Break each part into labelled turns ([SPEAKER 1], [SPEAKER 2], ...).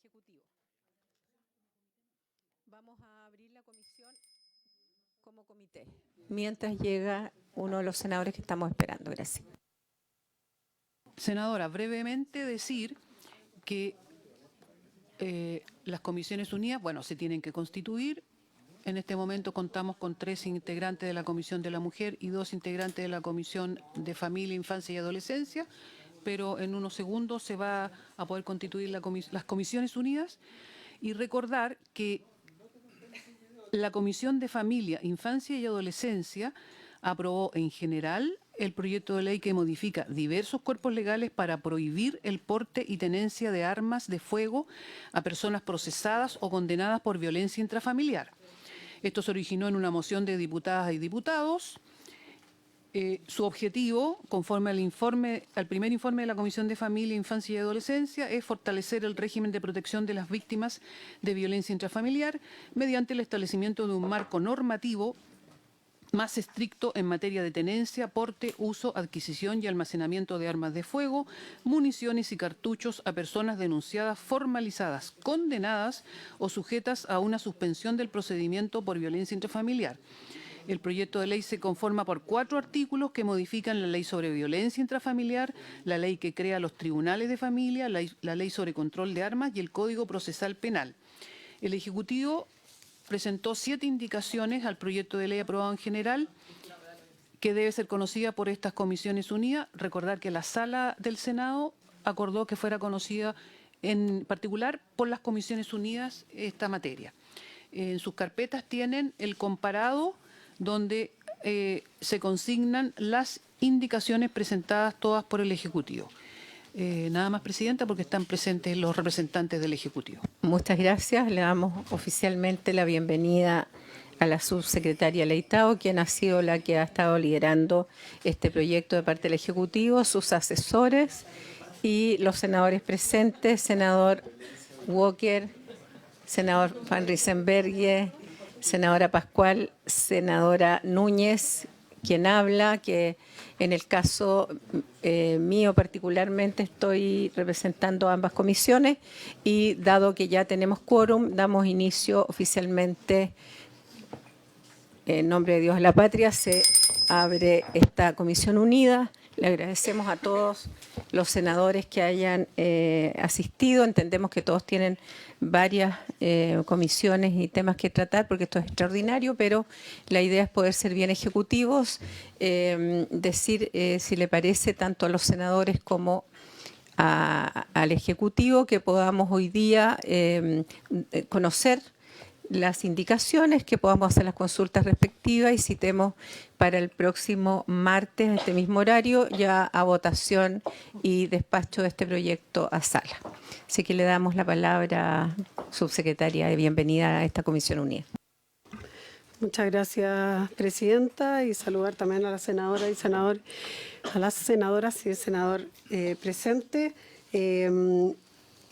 [SPEAKER 1] Ejecutivo. Vamos a abrir la comisión como comité, mientras llega uno de los senadores que estamos esperando. Gracias.
[SPEAKER 2] Senadora, brevemente decir que las Comisiones Unidas, bueno, se tienen que constituir. En este momento contamos con 3 integrantes de la Comisión de la Mujer y 2 integrantes de la Comisión de Familia, Infancia y Adolescencia, pero en unos segundos se va a poder constituir las Comisiones Unidas. Y recordar que la Comisión de Familia, Infancia y Adolescencia aprobó en general el proyecto de ley que modifica diversos cuerpos legales para prohibir el porte y tenencia de armas de fuego a personas procesadas o condenadas por violencia intrafamiliar. Esto se originó en una moción de diputadas y diputados. Su objetivo, conforme al primer informe de la Comisión de Familia, Infancia y Adolescencia, es fortalecer el régimen de protección de las víctimas de violencia intrafamiliar mediante el establecimiento de un marco normativo más estricto en materia de tenencia, porte, uso, adquisición y almacenamiento de armas de fuego, municiones y cartuchos a personas denunciadas, formalizadas, condenadas o sujetas a una suspensión del procedimiento por violencia intrafamiliar. El proyecto de ley se conforma por 4 artículos que modifican la ley sobre violencia intrafamiliar, la ley que crea los tribunales de familia, la ley sobre control de armas y el Código Procesal Penal. El Ejecutivo presentó 7 indicaciones al proyecto de ley aprobado en general, que debe ser conocida por estas Comisiones Unidas. Recordar que la Sala del Senado acordó que fuera conocida en particular por las Comisiones Unidas esta materia. En sus carpetas tienen el comparado, donde se consignan las indicaciones presentadas todas por el Ejecutivo. Nada más, Presidenta, porque están presentes los representantes del Ejecutivo.
[SPEAKER 1] Muchas gracias. Le damos oficialmente la bienvenida a la subsecretaria Leitao, quien ha sido la que ha estado liderando este proyecto de parte del Ejecutivo, sus asesores y los senadores presentes, senador Walker, senador Van Riesenberghe, senadora Pascual, senadora Núñez, quien habla, que en el caso mío particularmente estoy representando ambas comisiones y dado que ya tenemos quórum, damos inicio oficialmente. En nombre de Dios y la Patria se abre esta comisión unida. Le agradecemos a todos los senadores que hayan asistido. Entendemos que todos tienen varias comisiones y temas que tratar porque esto es extraordinario, pero la idea es poder ser bien ejecutivos, decir si le parece tanto a los senadores como al Ejecutivo que podamos hoy día conocer las indicaciones, que podamos hacer las consultas respectivas y citemos para el próximo martes, a este mismo horario, ya a votación y despacho de este proyecto a sala. Así que le damos la palabra, subsecretaria, de bienvenida a esta Comisión Unida.
[SPEAKER 3] Muchas gracias, Presidenta, y saludar también a la senadora y senador, a las senadoras y el senador presente.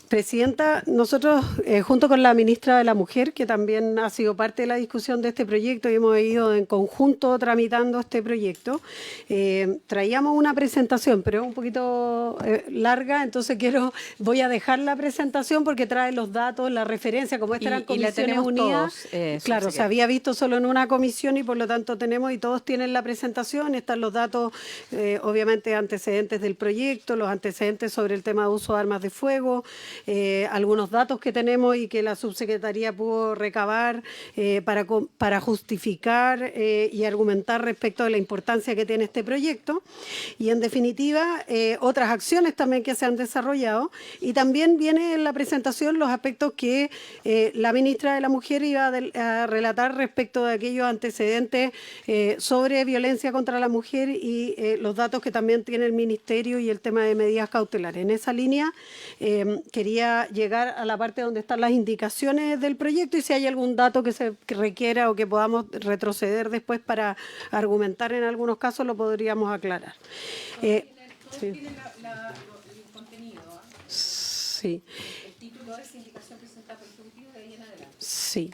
[SPEAKER 3] Presidenta, nosotros, junto con la ministra de la Mujer, que también ha sido parte de la discusión de este proyecto y hemos ido en conjunto tramitando este proyecto, traíamos una presentación, pero es un poquito larga, entonces voy a dejar la presentación porque trae los datos, la referencia, como esta eran Comisiones Unidas. Claro, se había visto solo en una comisión y por lo tanto tenemos, y todos tienen la presentación, están los datos, obviamente antecedentes del proyecto, los antecedentes sobre el tema de uso de armas de fuego, algunos datos que tenemos y que la subsecretaría pudo recabar para justificar y argumentar respecto de la importancia que tiene este proyecto. Y en definitiva, otras acciones también que se han desarrollado. Y también viene en la presentación los aspectos que la ministra de la Mujer iba a relatar respecto de aquellos antecedentes sobre violencia contra la mujer y los datos que también tiene el Ministerio y el tema de medidas cautelares. En esa línea, quería llegar a la parte donde están las indicaciones del proyecto y si hay algún dato que se requiera o que podamos retroceder después para argumentar en algunos casos, lo podríamos aclarar.
[SPEAKER 1] ¿Tiene el contenido?
[SPEAKER 3] Sí.
[SPEAKER 1] El título es indicación presentada por el Ejecutivo de ahí en adelante.
[SPEAKER 3] Sí.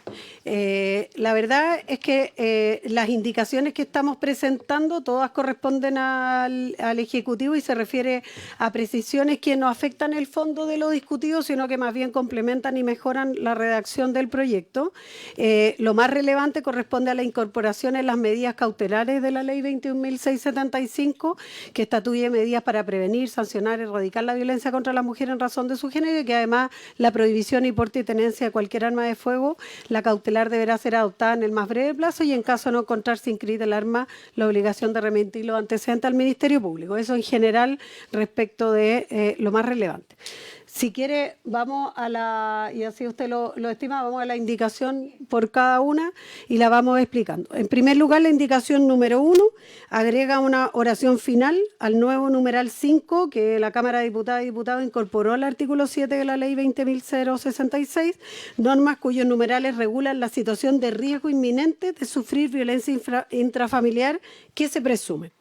[SPEAKER 3] La verdad es que las indicaciones que estamos presentando todas corresponden al Ejecutivo y se refiere a precisiones que no afectan el fondo de lo discutido, sino que más bien complementan y mejoran la redacción del proyecto. Lo más relevante corresponde a la incorporación en las medidas cautelares de la Ley 21.675, que estatuye medidas para prevenir, sancionar y erradicar la violencia contra la mujer en razón de su género, y que además la prohibición y porte y tenencia de cualquier arma de fuego, la cautelar deberá ser adoptada en el más breve plazo y en caso de no encontrarse inscrita el arma, la obligación de remitir los antecedentes al Ministerio Público. Eso en general respecto de lo más relevante. Si quiere, vamos a la, y así usted lo estima, vamos a la indicación por cada una y la vamos explicando. En primer lugar, la indicación número 1 agrega una oración final al nuevo numeral 5 que la Cámara de Diputadas y Diputados incorporó al artículo 7 de la Ley 20.066, normas cuyos numerales regulan la situación de riesgo inminente de sufrir violencia intrafamiliar que se presume.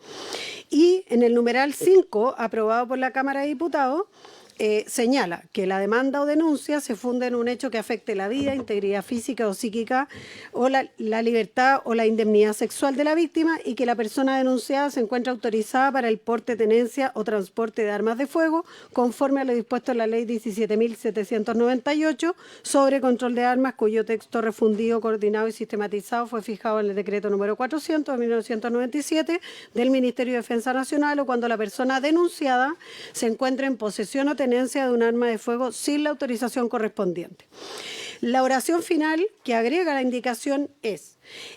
[SPEAKER 3] Y en el numeral 5, aprobado por la Cámara de Diputados, señala que la demanda o denuncia se funda en un hecho que afecte la vida, integridad física o psíquica o la libertad o la indemnidad sexual de la víctima y que la persona denunciada se encuentra autorizada para el porte, tenencia o transporte de armas de fuego conforme a lo dispuesto en la Ley 17.798 sobre control de armas, cuyo texto refundido, coordinado y sistematizado fue fijado en el decreto número 400 de 1997 del Ministerio de Defensa Nacional, o cuando la persona denunciada se encuentra en posesión o tenencia de un arma de fuego sin la autorización correspondiente. La oración final que agrega la indicación es: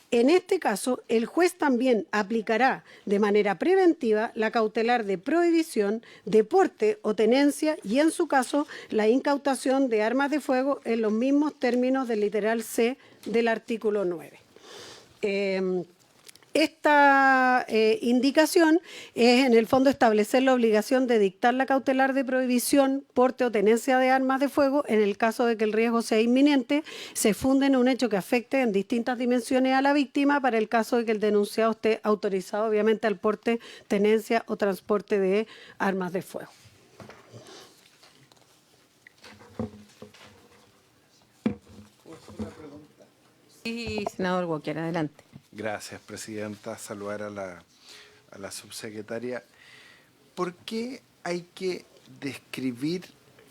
[SPEAKER 3] en este caso, el juez también aplicará de manera preventiva la cautelar de prohibición de porte o tenencia y, en su caso, la incautación de armas de fuego en los mismos términos del literal C del artículo 9. Esta indicación es, en el fondo, establecer la obligación de dictar la cautelar de prohibición, porte o tenencia de armas de fuego en el caso de que el riesgo sea inminente, se funde en un hecho que afecte en distintas dimensiones a la víctima, para el caso de que el denunciado esté autorizado, obviamente, al porte, tenencia o transporte de armas de fuego.
[SPEAKER 1] Sí, senador Walker, adelante.
[SPEAKER 4] Gracias, presidenta. Saludar a la subsecretaria. ¿Por qué hay que describir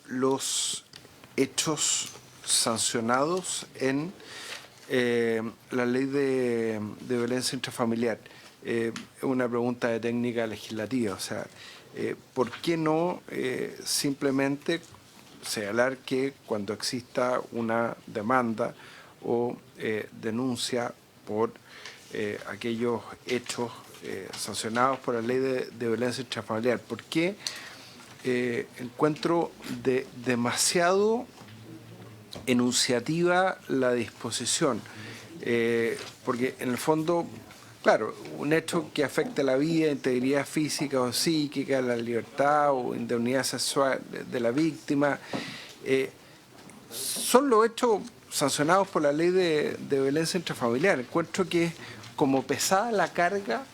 [SPEAKER 4] los hechos sancionados en la ley de violencia intrafamiliar? Es una pregunta de técnica legislativa. O sea, ¿por qué no simplemente señalar que cuando exista una demanda o denuncia por aquellos hechos sancionados por la ley de violencia intrafamiliar? ¿Por qué encuentro demasiado enunciativa la disposición? Porque en el fondo, claro, un hecho que afecte la vida, integridad física o psíquica, la libertad o indemnidad sexual de la víctima, son los hechos sancionados por la ley de violencia intrafamiliar. Encuentro que es como pesada la carga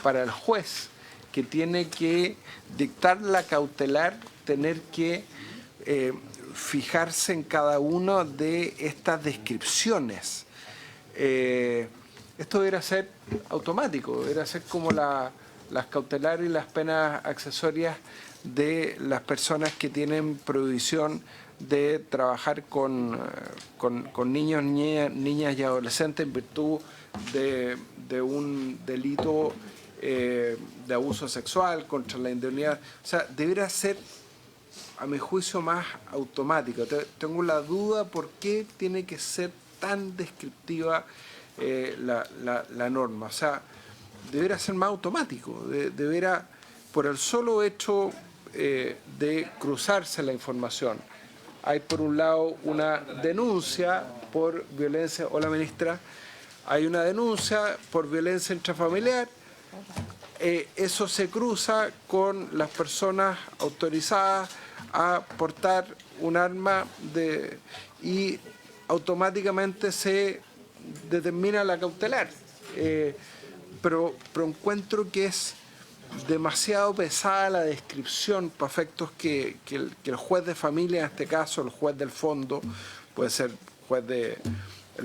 [SPEAKER 4] para el juez, que tiene que dictar la cautelar, tener que fijarse en cada una de estas descripciones. Esto debería ser automático, debería ser como las cautelares y las penas accesorias de las personas que tienen prohibición de trabajar con niños, niñas y adolescentes en virtud de un delito de abuso sexual contra la indemnidad. O sea, debería ser, a mi juicio, más automático. Tengo la duda por qué tiene que ser tan descriptiva la norma. O sea, debería ser más automático. Debería, por el solo hecho de cruzarse la información, hay por un lado una denuncia por violencia, hola ministra, hay una denuncia por violencia intrafamiliar, eso se cruza con las personas autorizadas a portar un arma y automáticamente se determina la cautelar. Pero encuentro que es demasiado pesada la descripción para efectos que el juez de familia, en este caso el juez del fondo, puede ser juez de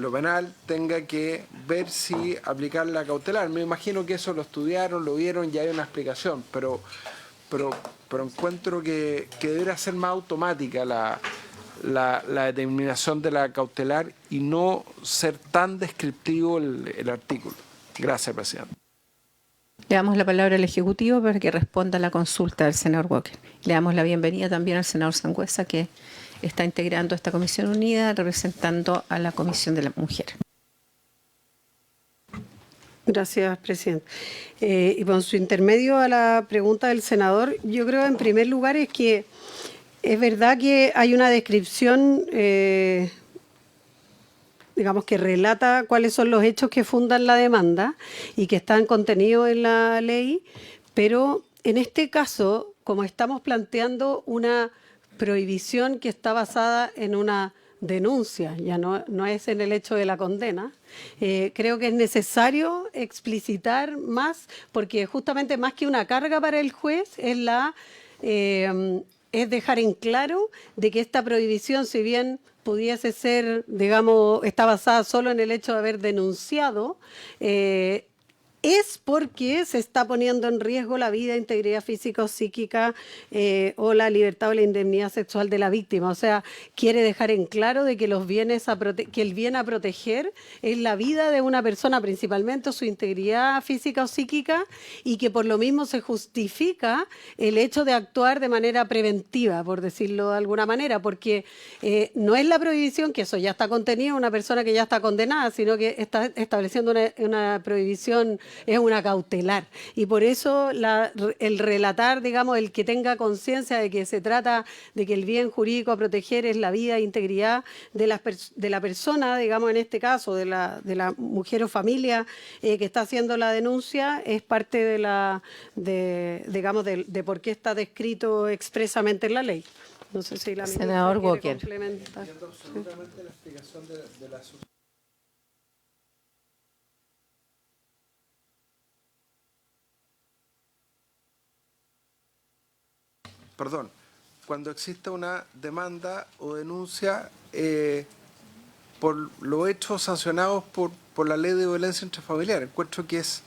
[SPEAKER 4] lo penal tenga que ver si aplicar la cautelar. Me imagino que eso lo estudiaron, lo vieron, ya hay una explicación, pero encuentro que debería ser más automática la determinación de la cautelar y no ser tan descriptivo el artículo. Gracias, presidente.
[SPEAKER 1] Le damos la palabra al Ejecutivo para que responda a la consulta del senador Walker. Le damos la bienvenida también al senador Sangüesa, que está integrando esta Comisión Unida, representando a la Comisión de la Mujer.
[SPEAKER 3] Gracias, presidente. Y con su intermedio a la pregunta del senador, yo creo en primer lugar es que es verdad que hay una descripción, digamos, que relata cuáles son los hechos que fundan la demanda y que están contenidos en la ley, pero en este caso, como estamos planteando una prohibición que está basada en una denuncia, ya no es en el hecho de la condena, creo que es necesario explicitar más, porque justamente más que una carga para el juez es dejar en claro de que esta prohibición, si bien pudiese ser, digamos, está basada solo en el hecho de haber denunciado, es porque se está poniendo en riesgo la vida, integridad física o psíquica o la libertad o la indemnidad sexual de la víctima. O sea, quiere dejar en claro de que los bienes que el bien a proteger es la vida de una persona, principalmente su integridad física o psíquica, y que por lo mismo se justifica el hecho de actuar de manera preventiva, por decirlo de alguna manera, porque no es la prohibición, que eso ya está contenido en una persona que ya está condenada, sino que está estableciendo una prohibición, es una cautelar, y por eso el relatar, digamos, el que tenga conciencia de que se trata de que el bien jurídico a proteger es la vida e integridad de la persona, digamos, en este caso de la mujer o familia que está haciendo la denuncia, es parte de por qué está descrito expresamente en la ley. No sé si la ministra
[SPEAKER 1] Senador
[SPEAKER 3] quiere
[SPEAKER 1] Walker.
[SPEAKER 3] complementar.
[SPEAKER 4] Entiendo absolutamente la explicación de la Perdón, cuando existe una demanda o denuncia por los hechos sancionados por la ley de violencia intrafamiliar, encuentro que es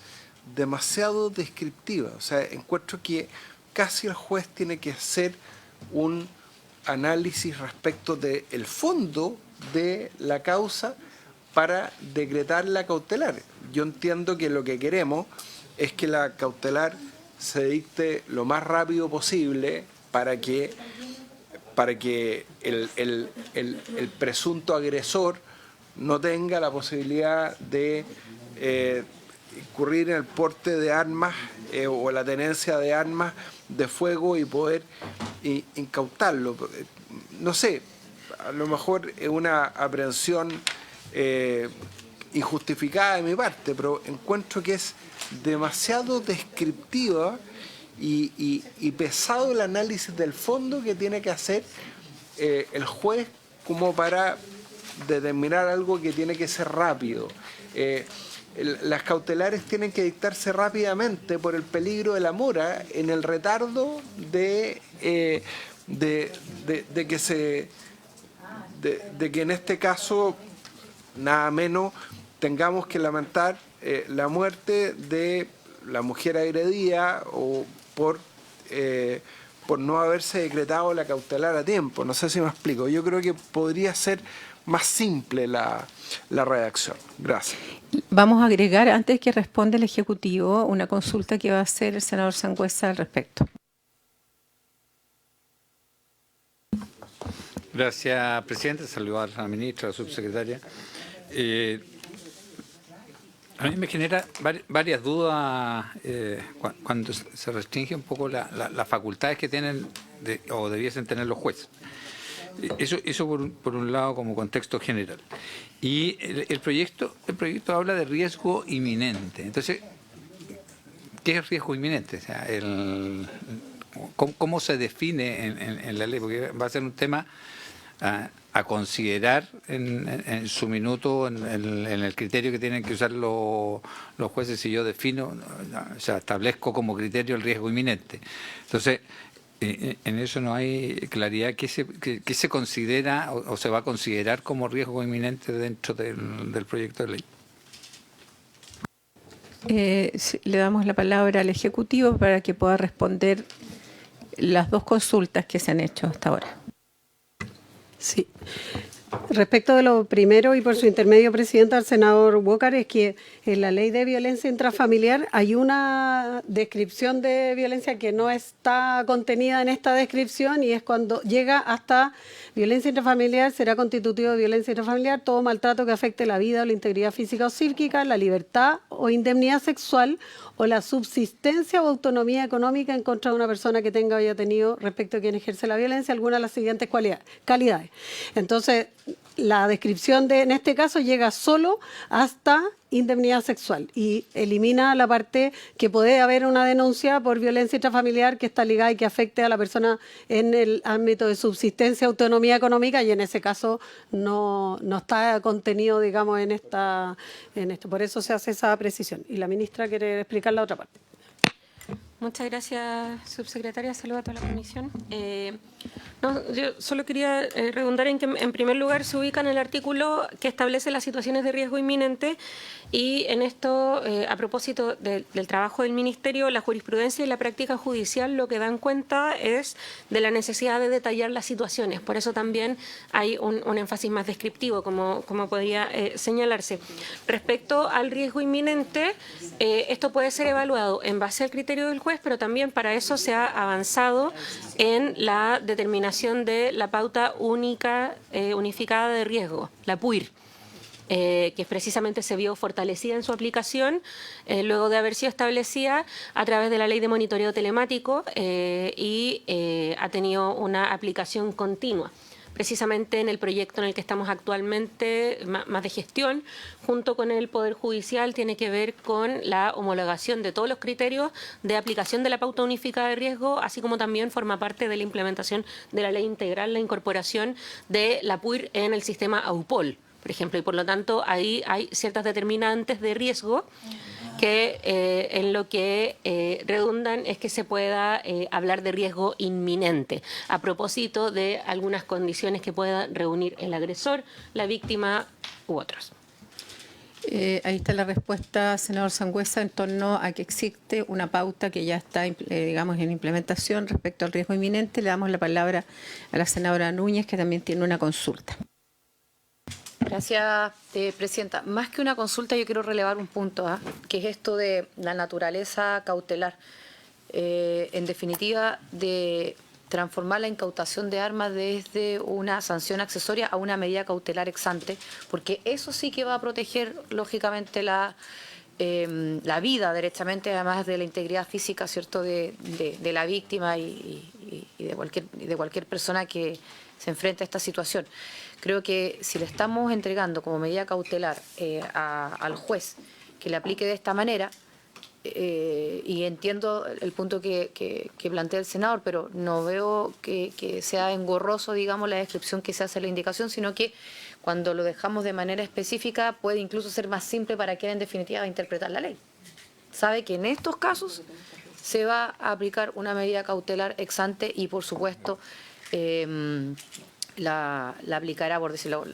[SPEAKER 4] demasiado descriptiva. O sea, encuentro que casi el juez tiene que hacer un análisis respecto del fondo de la causa para decretar la cautelar. Yo entiendo que lo que queremos es que la cautelar se dicte lo más rápido posible para que el presunto agresor no tenga la posibilidad de incurrir en el porte de armas o la tenencia de armas de fuego y poder incautarlo. No sé, a lo mejor es una aprehensión injustificada de mi parte, pero encuentro que es demasiado descriptiva y pesado el análisis del fondo que tiene que hacer el juez como para determinar algo que tiene que ser rápido. Las cautelares tienen que dictarse rápidamente por el peligro de la mora en el retardo de que en este caso nada menos tengamos que lamentar la muerte de la mujer agredida o por no haberse decretado la cautelar a tiempo. No sé si me explico. Yo creo que podría ser más simple la redacción. Gracias.
[SPEAKER 1] Vamos a agregar, antes que responda el Ejecutivo, una consulta que va a hacer el senador Sangüesa al respecto.
[SPEAKER 5] Gracias, presidente. Saludar a la ministra, a la subsecretaria. A mí me genera varias dudas cuando se restringe un poco las facultades que tienen o debiesen tener los jueces. Eso por un lado como contexto general. Y el proyecto habla de riesgo inminente. Entonces, ¿qué es riesgo inminente? O sea, ¿cómo se define en la ley? Porque va a ser un tema a considerar en su minuto, en el criterio que tienen que usar los jueces. Si yo defino, o sea, establezco como criterio el riesgo inminente. Entonces, En eso no hay claridad. ¿Qué se considera o se va a considerar como riesgo inminente dentro del proyecto de ley?
[SPEAKER 1] Le damos la palabra al Ejecutivo para que pueda responder las dos consultas que se han hecho hasta ahora.
[SPEAKER 3] Sí. Respecto de lo primero, y por su intermedio, Presidenta, al senador Walker, es que en la ley de violencia intrafamiliar hay una descripción de violencia que no está contenida en esta descripción, y es cuando llega hasta violencia intrafamiliar, será constitutivo de violencia intrafamiliar todo maltrato que afecte la vida o la integridad física o psíquica, la libertad o indemnidad sexual o la subsistencia o autonomía económica en contra de una persona que tenga o haya tenido respecto a quien ejerce la violencia alguna de las siguientes calidades. Entonces, la descripción en este caso llega solo hasta indemnidad sexual y elimina la parte que puede haber una denuncia por violencia intrafamiliar que está ligada y que afecte a la persona en el ámbito de subsistencia, autonomía económica, y en ese caso no está contenido, digamos, en esto. Por eso se hace esa precisión. Y la ministra quiere explicar la otra parte.
[SPEAKER 6] Muchas gracias, subsecretaria. Saludos a toda la comisión. Yo solo quería redundar en que, en primer lugar, se ubica en el artículo que establece las situaciones de riesgo inminente, y en esto, a propósito del trabajo del Ministerio, la jurisprudencia y la práctica judicial lo que dan cuenta es de la necesidad de detallar las situaciones. Por eso también hay un énfasis más descriptivo, como podría señalarse. Respecto al riesgo inminente, esto puede ser evaluado en base al criterio del juez, pero también para eso se ha avanzado en la determinación de la pauta única unificada de riesgo, la PUIR, que precisamente se vio fortalecida en su aplicación luego de haber sido establecida a través de la Ley de Monitoreo Telemático y ha tenido una aplicación continua. Precisamente en el proyecto en el que estamos actualmente, más de gestión, junto con el Poder Judicial, tiene que ver con la homologación de todos los criterios de aplicación de la pauta unificada de riesgo, así como también forma parte de la implementación de la ley integral, la incorporación de la PUIR en el sistema AUPOL, por ejemplo, y por lo tanto ahí hay ciertas determinantes de riesgo que en lo que redundan es que se pueda hablar de riesgo inminente a propósito de algunas condiciones que pueda reunir el agresor, la víctima u otros.
[SPEAKER 1] Ahí está la respuesta, senador Sangüesa, en torno a que existe una pauta que ya está, digamos, en implementación respecto al riesgo inminente. Le damos la palabra a la senadora Núñez, que también tiene una consulta.
[SPEAKER 7] Gracias, Presidenta. Más que una consulta, yo quiero relevar un punto, que es esto de la naturaleza cautelar. En definitiva, de transformar la incautación de armas desde una sanción accesoria a una medida cautelar ex ante, porque eso sí que va a proteger, lógicamente, la vida, derechamente, además de la integridad física, ¿cierto?, de la víctima y de cualquier persona que se enfrenta a esta situación. Creo que si le estamos entregando como medida cautelar al juez que le aplique de esta manera, y entiendo el punto que plantea el senador, pero no veo que sea engorroso, digamos, la descripción que se hace en la indicación, sino que cuando lo dejamos de manera específica puede incluso ser más simple para quien en definitiva va a interpretar la ley. Sabe que en estos casos se va a aplicar una medida cautelar ex ante y, por supuesto, la aplicará, por decirlo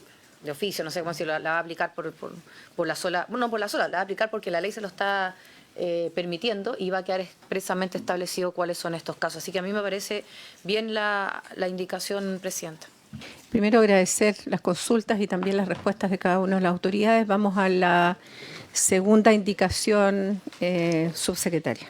[SPEAKER 7] de oficio, no sé cómo decirlo, la va a aplicar por la sola, no por la sola, la va a aplicar porque la ley se lo está permitiendo y va a quedar expresamente establecido cuáles son estos casos. Así que a mí me parece bien la indicación, Presidenta.
[SPEAKER 1] Primero, agradecer las consultas y también las respuestas de cada una de las autoridades. Vamos a la segunda indicación, subsecretaria.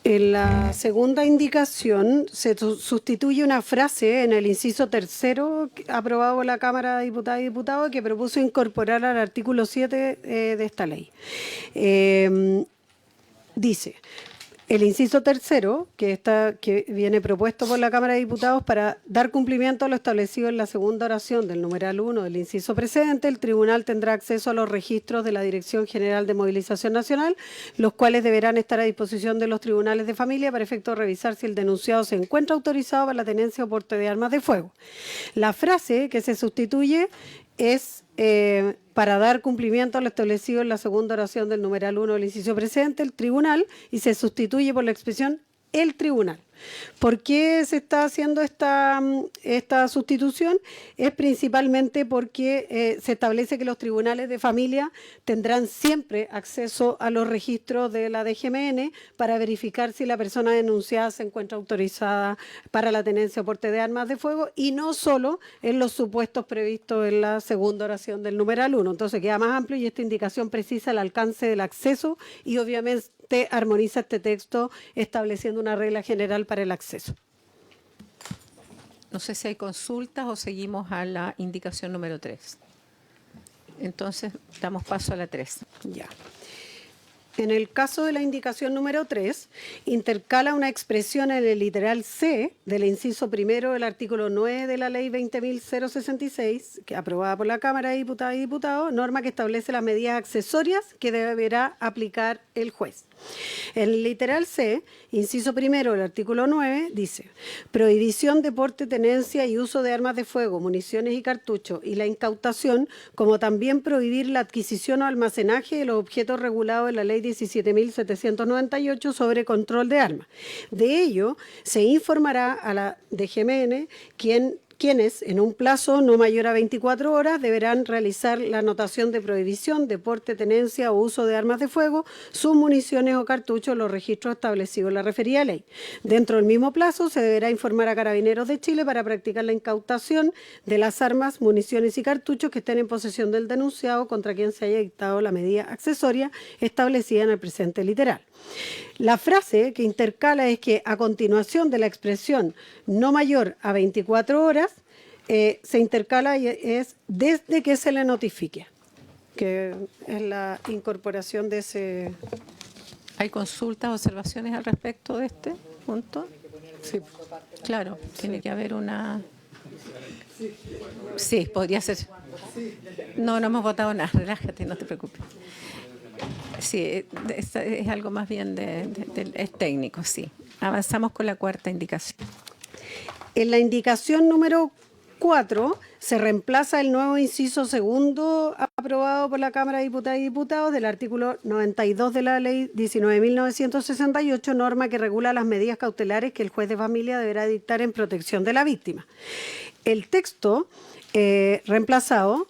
[SPEAKER 3] En la segunda indicación se sustituye una frase en el inciso tercero aprobado por la Cámara de Diputadas y Diputados que propuso incorporar al artículo 7 de esta ley. Dice: el inciso tercero, que viene propuesto por la Cámara de Diputados para dar cumplimiento a lo establecido en la segunda oración del numeral 1 del inciso precedente, el tribunal tendrá acceso a los registros de la Dirección General de Movilización Nacional, los cuales deberán estar a disposición de los tribunales de familia para efecto de revisar si el denunciado se encuentra autorizado para la tenencia o porte de armas de fuego. La frase que se sustituye es para dar cumplimiento a lo establecido en la segunda oración del numeral 1 del inciso presente, el tribunal, y se sustituye por la expresión el tribunal. ¿Por qué se está haciendo esta sustitución? Es principalmente porque se establece que los tribunales de familia tendrán siempre acceso a los registros de la DGMN para verificar si la persona denunciada se encuentra autorizada para la tenencia o porte de armas de fuego, y no solo en los supuestos previstos en la segunda oración del numeral 1. Entonces queda más amplio y esta indicación precisa el alcance del acceso y obviamente armoniza este texto estableciendo una regla general para el acceso.
[SPEAKER 1] No sé si hay consultas o seguimos a la indicación número 3. Entonces, damos paso a la 3.
[SPEAKER 3] Ya. En el caso de la indicación número 3, intercala una expresión en el literal C del inciso primero del artículo 9 de la Ley 20.066, que aprobada por la Cámara de Diputadas y Diputados, norma que establece las medidas accesorias que deberá aplicar el juez. En el literal C, inciso primero del artículo 9, dice: prohibición de porte, tenencia y uso de armas de fuego, municiones y cartuchos, y la incautación, como también prohibir la adquisición o almacenaje de los objetos regulados en la Ley 17.798 sobre control de armas. De ello, se informará a la DGMN quienes, en un plazo no mayor a 24 horas, deberán realizar la anotación de prohibición de porte, tenencia o uso de armas de fuego, sus municiones o cartuchos en los registros establecidos en la referida ley. Dentro del mismo plazo, se deberá informar a Carabineros de Chile para practicar la incautación de las armas, municiones y cartuchos que estén en posesión del denunciado contra quien se haya dictado la medida accesoria establecida en el presente literal. La frase que intercala es que a continuación de la expresión no mayor a 24 horas, se intercala y es desde que se le notifique, que es la incorporación de ese...
[SPEAKER 1] ¿Hay consultas, observaciones al respecto de este punto?
[SPEAKER 3] Sí.
[SPEAKER 1] Claro, tiene que haber una... Sí, podría ser. No hemos votado nada, relájate, no te preocupes. Sí, es algo más bien es técnico, sí. Avanzamos con la cuarta indicación.
[SPEAKER 3] En la indicación número 4 se reemplaza el nuevo inciso segundo aprobado por la Cámara de Diputadas y Diputados del artículo 92 de la Ley 19.968, norma que regula las medidas cautelares que el juez de familia deberá dictar en protección de la víctima. El texto reemplazado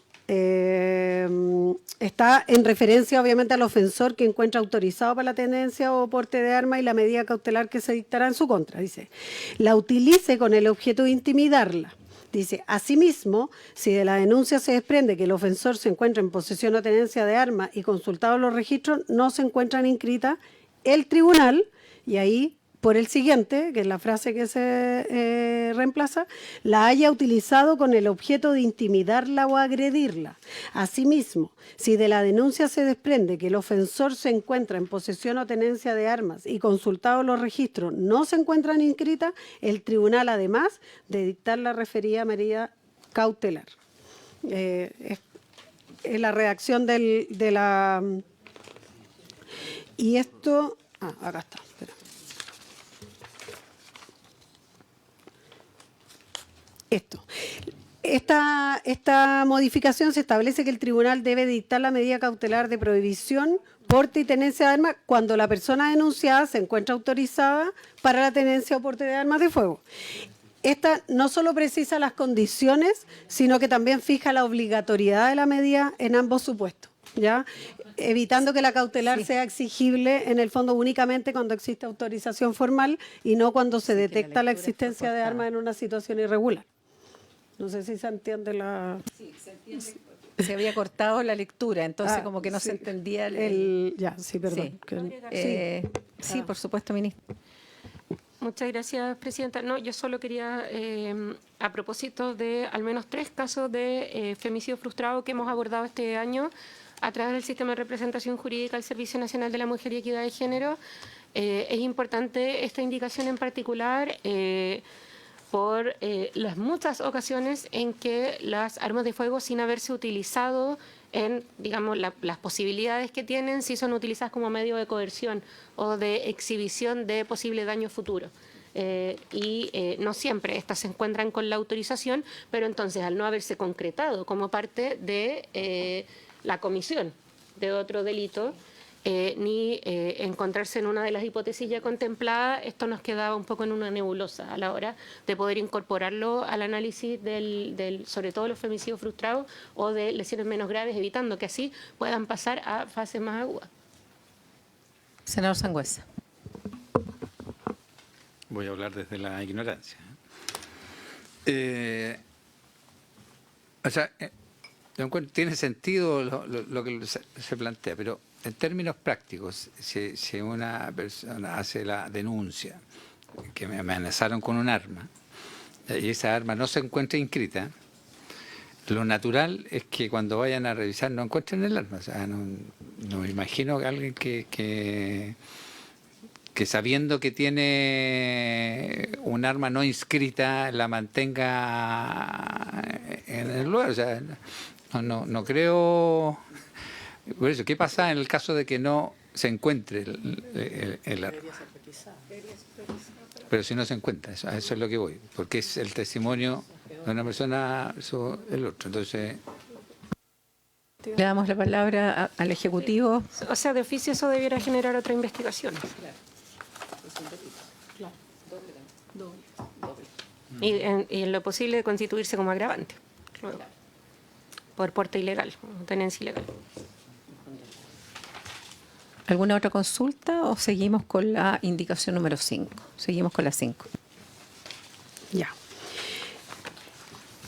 [SPEAKER 3] está en referencia obviamente al ofensor que encuentra autorizado para la tenencia o porte de arma y la medida cautelar que se dictará en su contra. Dice, la utilice con el objeto de intimidarla. Dice, asimismo, si de la denuncia se desprende que el ofensor se encuentra en posesión o tenencia de armas y consultados los registros, no se encuentran inscritas, el tribunal, y ahí por el siguiente, que es la frase que se reemplaza, la haya utilizado con el objeto de intimidarla o agredirla. Asimismo, si de la denuncia se desprende que el ofensor se encuentra en posesión o tenencia de armas y consultados los registros no se encuentran inscritas, el tribunal, además de dictar la referida medida cautelar. Es la redacción de la... Y esto... acá está, espera. Esta modificación se establece que el tribunal debe dictar la medida cautelar de prohibición, porte y tenencia de armas cuando la persona denunciada se encuentra autorizada para la tenencia o porte de armas de fuego. Esta no solo precisa las condiciones, sino que también fija la obligatoriedad de la medida en ambos supuestos, ¿ya? Evitando que la cautelar sea exigible en el fondo únicamente cuando existe autorización formal y no cuando se detecta la existencia de armas en una situación irregular. No sé si se entiende la...
[SPEAKER 1] Sí, se entiende. Se había cortado la lectura, entonces como que no se entendía
[SPEAKER 3] Ya, sí, perdón.
[SPEAKER 1] Sí, por supuesto, ministra.
[SPEAKER 6] Muchas gracias, presidenta. No, yo solo quería, a propósito de al menos 3 casos de femicidio frustrado que hemos abordado este año a través del sistema de representación jurídica del Servicio Nacional de la Mujer y Equidad de Género, es importante esta indicación en particular por las muchas ocasiones en que las armas de fuego, sin haberse utilizado en, digamos, las posibilidades que tienen, si son utilizadas como medio de coerción o de exhibición de posible daño futuro. y no siempre estas se encuentran con la autorización, pero entonces al no haberse concretado como parte de la comisión de otro delito, ni encontrarse en una de las hipótesis ya contempladas, esto nos quedaba un poco en una nebulosa a la hora de poder incorporarlo al análisis sobre todo los femicidios frustrados o de lesiones menos graves, evitando que así puedan pasar a fases más agudas.
[SPEAKER 1] Senador Sangüesa.
[SPEAKER 5] Voy a hablar desde la ignorancia. Yo encuentro, tiene sentido lo que se plantea, pero en términos prácticos, si una persona hace la denuncia que me amenazaron con un arma y esa arma no se encuentra inscrita, lo natural es que cuando vayan a revisar no encuentren el arma. O sea, no me imagino que alguien que sabiendo que tiene un arma no inscrita la mantenga en el lugar. O sea, no creo. Por eso, ¿qué pasa en el caso de que no se encuentre el arma? Pero si no se encuentra, a eso es lo que voy, porque es el testimonio de una persona sobre el otro. Entonces,
[SPEAKER 1] Le damos la palabra al Ejecutivo.
[SPEAKER 6] O sea, de oficio eso debiera generar otra investigación. Y en lo posible constituirse como agravante, luego, por porte ilegal, tenencia ilegal.
[SPEAKER 1] ¿Alguna otra consulta o seguimos con la indicación número 5? Seguimos con la 5.
[SPEAKER 3] Ya.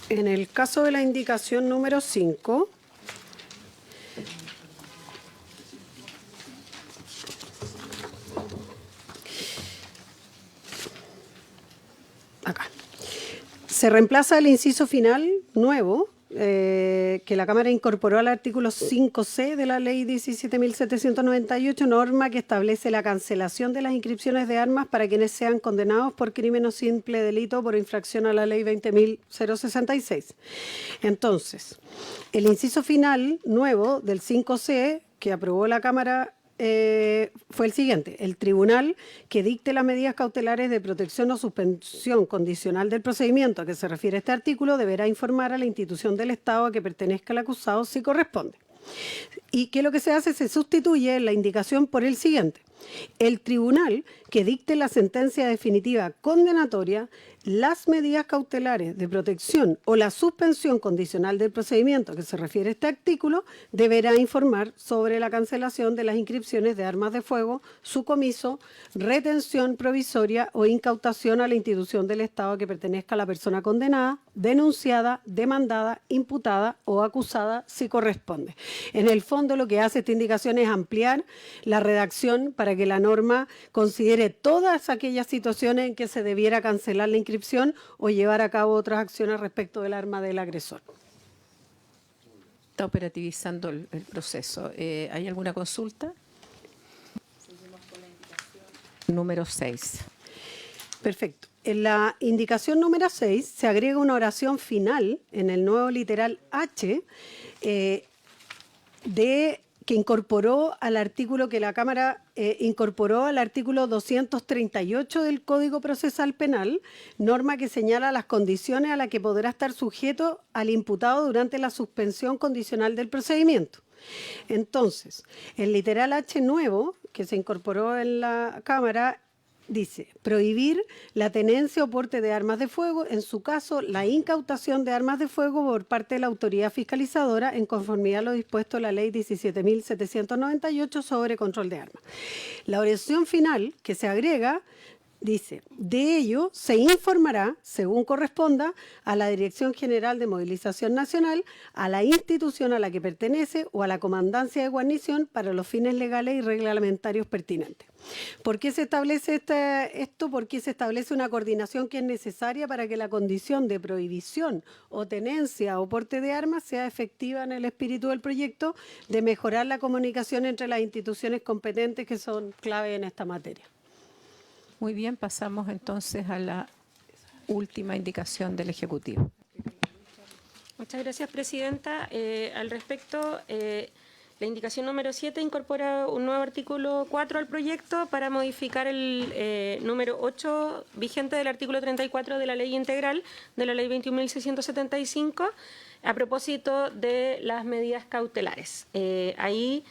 [SPEAKER 3] En el caso de la indicación número 5, acá, se reemplaza el inciso final nuevo que la Cámara incorporó al artículo 5C de la Ley 17.798, norma que establece la cancelación de las inscripciones de armas para quienes sean condenados por crimen o simple delito por infracción a la Ley 20.066. Entonces, el inciso final nuevo del 5C que aprobó la Cámara fue el siguiente: el tribunal que dicte las medidas cautelares de protección o suspensión condicional del procedimiento a que se refiere este artículo deberá informar a la institución del Estado a que pertenezca el acusado si corresponde. ¿Y qué es lo que se hace? Se sustituye la indicación por el siguiente: el tribunal que dicte la sentencia definitiva condenatoria, las medidas cautelares de protección o la suspensión condicional del procedimiento a que se refiere este artículo deberá informar sobre la cancelación de las inscripciones de armas de fuego, su comiso, retención provisoria o incautación a la institución del Estado a que pertenezca la persona condenada, denunciada, demandada, imputada o acusada si corresponde. En el fondo, lo que hace esta indicación es ampliar la redacción para que la norma considere todas aquellas situaciones en que se debiera cancelar la inscripción o llevar a cabo otras acciones respecto del arma del agresor.
[SPEAKER 1] Está operativizando el proceso. ¿Hay alguna consulta? Número 6.
[SPEAKER 3] Perfecto. En la indicación número 6 se agrega una oración final en el nuevo literal H que incorporó al artículo que la Cámara incorporó al artículo 238 del Código Procesal Penal, norma que señala las condiciones a las que podrá estar sujeto al imputado durante la suspensión condicional del procedimiento. Entonces, el literal H nuevo que se incorporó en la Cámara dice: prohibir la tenencia o porte de armas de fuego, en su caso la incautación de armas de fuego por parte de la autoridad fiscalizadora en conformidad a lo dispuesto en la Ley 17.798 sobre control de armas. La oración final que se agrega dice: de ello se informará, según corresponda, a la Dirección General de Movilización Nacional, a la institución a la que pertenece o a la comandancia de guarnición para los fines legales y reglamentarios pertinentes. ¿Por qué se establece esto? Porque se establece una coordinación que es necesaria para que la condición de prohibición o tenencia o porte de armas sea efectiva en el espíritu del proyecto de mejorar la comunicación entre las instituciones competentes que son clave en esta materia.
[SPEAKER 1] Muy bien, pasamos entonces a la última indicación del Ejecutivo.
[SPEAKER 6] Muchas gracias, Presidenta. Al respecto, La indicación número 7 incorpora un nuevo artículo 4 al proyecto para modificar el número 8 vigente del artículo 34 de la Ley Integral de la Ley 21.675 a propósito de las medidas cautelares. Ahí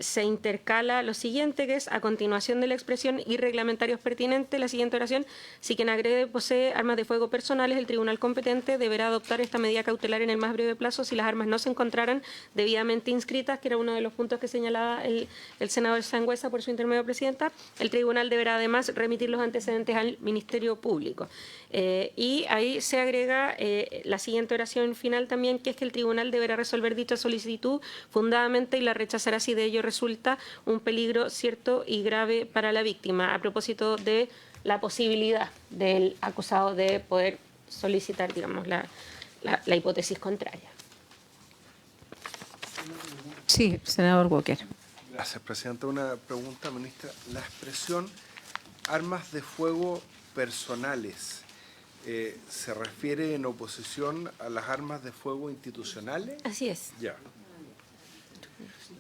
[SPEAKER 6] se intercala lo siguiente, que es a continuación de la expresión y reglamentarios pertinentes, la siguiente oración: si quien agrede posee armas de fuego personales, el tribunal competente deberá adoptar esta medida cautelar en el más breve plazo si las armas no se encontraran debidamente inscritas, que era uno de los puntos que señalaba el senador Sangüesa por su intermedio, presidenta. El tribunal deberá además remitir los antecedentes al Ministerio Público. Y ahí se agrega la siguiente oración final también, que es que el tribunal deberá resolver dicha solicitud fundadamente y la rechazará si de ello resulta un peligro cierto y grave para la víctima, a propósito de la posibilidad del acusado de poder solicitar, digamos, la hipótesis contraria.
[SPEAKER 1] Sí, senador Walker.
[SPEAKER 4] Gracias, Presidenta. Una pregunta, ministra. La expresión armas de fuego personales, ¿se refiere en oposición a las armas de fuego institucionales?
[SPEAKER 6] Así es.
[SPEAKER 4] Ya.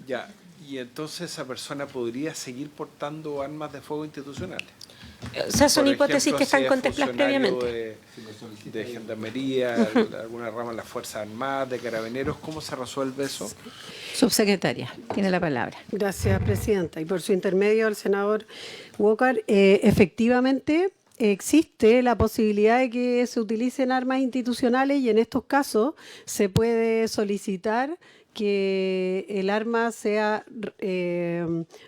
[SPEAKER 4] Ya. Y entonces esa persona podría seguir portando armas de fuego institucionales.
[SPEAKER 6] O sea, son
[SPEAKER 4] Por
[SPEAKER 6] hipótesis
[SPEAKER 4] ejemplo,
[SPEAKER 6] que están
[SPEAKER 4] si es
[SPEAKER 6] contempladas
[SPEAKER 4] funcionario
[SPEAKER 6] previamente.
[SPEAKER 4] de Gendarmería, alguna rama de las Fuerzas Armadas, de Carabineros, ¿cómo se resuelve eso?
[SPEAKER 1] Subsecretaria, tiene la palabra.
[SPEAKER 3] Gracias, Presidenta. Y por su intermedio al senador Walker, efectivamente existe la posibilidad de que se utilicen armas institucionales y en estos casos se puede solicitar que el arma sea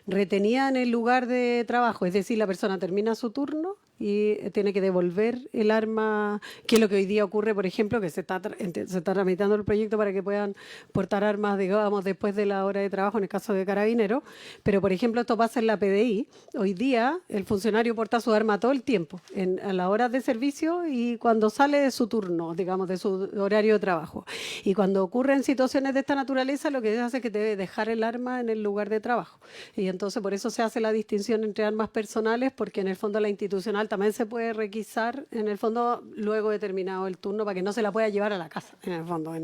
[SPEAKER 3] retenida en el lugar de trabajo, es decir, la persona termina su turno y tiene que devolver el arma, que es lo que hoy día ocurre, por ejemplo, que se está tramitando el proyecto para que puedan portar armas, digamos, después de la hora de trabajo, en el caso de Carabineros, pero, por ejemplo, esto pasa en la PDI. Hoy día el funcionario porta su arma todo el tiempo, a las horas de servicio y cuando sale de su turno, digamos, de su horario de trabajo. Y cuando ocurren situaciones de esta naturaleza, lo que se hace es que debe dejar el arma en el lugar de trabajo. Y entonces por eso se hace la distinción entre armas personales, porque en el fondo la institucional también se puede requisar, en el fondo, luego de terminado el turno, para que no se la pueda llevar a la casa, en el fondo.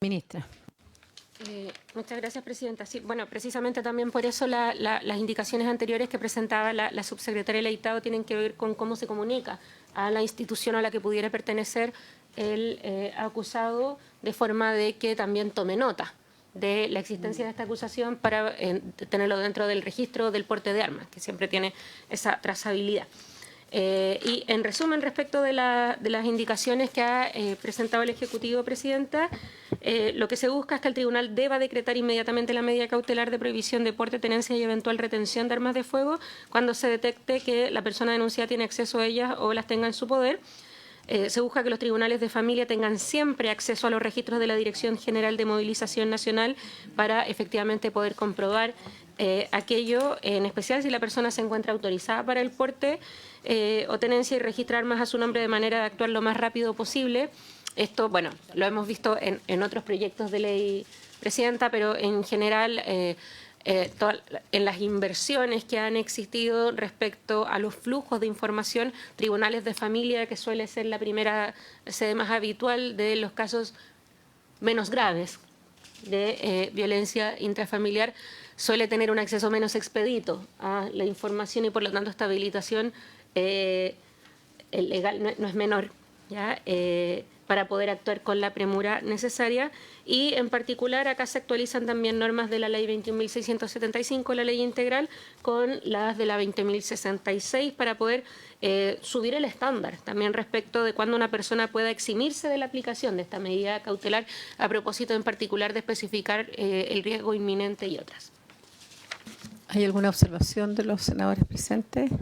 [SPEAKER 1] Ministra.
[SPEAKER 6] Muchas gracias, Presidenta. Sí, bueno, precisamente también por eso las indicaciones anteriores que presentaba la subsecretaria Leitao tienen que ver con cómo se comunica a la institución a la que pudiera pertenecer el acusado, de forma de que también tome nota de la existencia de esta acusación para tenerlo dentro del registro del porte de armas, que siempre tiene esa trazabilidad. Y en resumen, respecto de las indicaciones que ha presentado el Ejecutivo, Presidenta, lo que se busca es que el tribunal deba decretar inmediatamente la medida cautelar de prohibición de porte, tenencia y eventual retención de armas de fuego cuando se detecte que la persona denunciada tiene acceso a ellas o las tenga en su poder. Se busca que los tribunales de familia tengan siempre acceso a los registros de la Dirección General de Movilización Nacional para efectivamente poder comprobar aquello, en especial si la persona se encuentra autorizada para el porte o tenencia, y registrar armas a su nombre de manera de actuar lo más rápido posible. Esto, bueno, lo hemos visto en otros proyectos de ley, Presidenta, pero en general en las inversiones que han existido respecto a los flujos de información, tribunales de familia, que suele ser la primera sede más habitual de los casos menos graves de violencia intrafamiliar, suele tener un acceso menos expedito a la información y por lo tanto esta habilitación legal no es menor, ¿ya? Para poder actuar con la premura necesaria. Y en particular acá se actualizan también normas de la Ley 21.675, la Ley Integral, con las de la 20.066 para poder subir el estándar también respecto de cuándo una persona pueda eximirse de la aplicación de esta medida cautelar, a propósito en particular de especificar el riesgo inminente y otras.
[SPEAKER 1] ¿Hay alguna observación de los senadores presentes?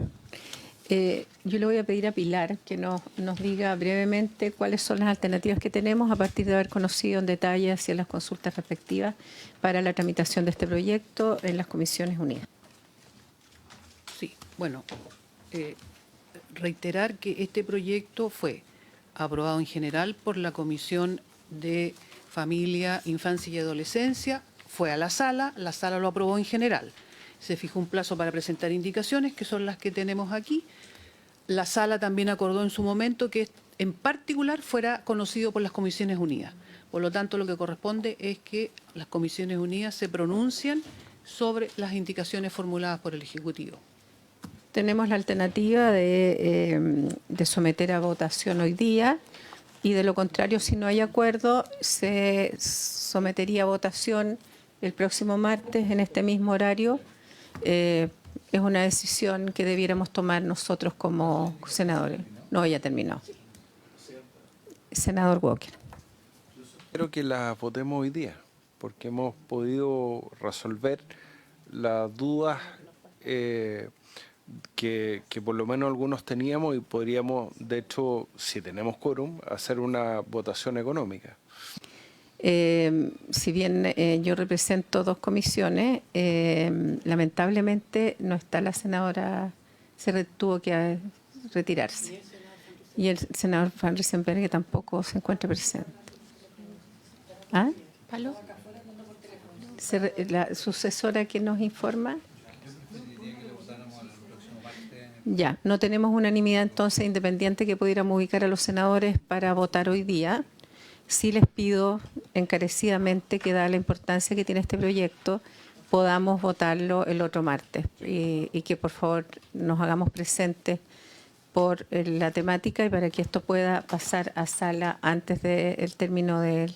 [SPEAKER 1] Yo le voy a pedir a Pilar que nos diga brevemente cuáles son las alternativas que tenemos a partir de haber conocido en detalle hacia las consultas respectivas para la tramitación de este proyecto en las Comisiones Unidas.
[SPEAKER 2] Sí, bueno, reiterar que este proyecto fue aprobado en general por la Comisión de Familia, Infancia y Adolescencia, fue a la sala lo aprobó en general. Se fijó un plazo para presentar indicaciones, que son las que tenemos aquí. La sala también acordó en su momento que en particular fuera conocido por las Comisiones Unidas. Por lo tanto, lo que corresponde es que las Comisiones Unidas se pronuncian sobre las indicaciones formuladas por el Ejecutivo.
[SPEAKER 1] Tenemos la alternativa de someter a votación hoy día y de lo contrario, si no hay acuerdo, se sometería a votación el próximo martes en este mismo horario. Es una decisión que debiéramos tomar nosotros como senadores. No, ya terminó. Senador Walker.
[SPEAKER 4] Quiero que la votemos hoy día, porque hemos podido resolver las dudas que por lo menos algunos teníamos y podríamos, de hecho, si tenemos quórum, hacer una votación económica.
[SPEAKER 1] Si bien yo represento 2 comisiones, lamentablemente no está la senadora, tuvo que retirarse. Y el senador Van Riesenberg que tampoco se encuentra presente. ¿Ah? ¿Palo? La sucesora que nos informa. Ya, no tenemos unanimidad entonces independiente que pudiéramos ubicar a los senadores para votar hoy día. Sí les pido encarecidamente que, dada la importancia que tiene este proyecto, podamos votarlo el otro martes y que por favor nos hagamos presentes por la temática y para que esto pueda pasar a sala antes del término del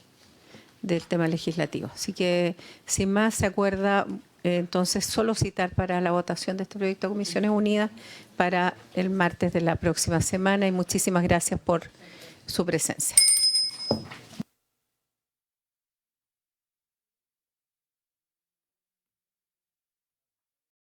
[SPEAKER 1] tema legislativo. Así que, sin más, se acuerda entonces solo citar para la votación de este proyecto a Comisiones Unidas para el martes de la próxima semana y muchísimas gracias por su presencia.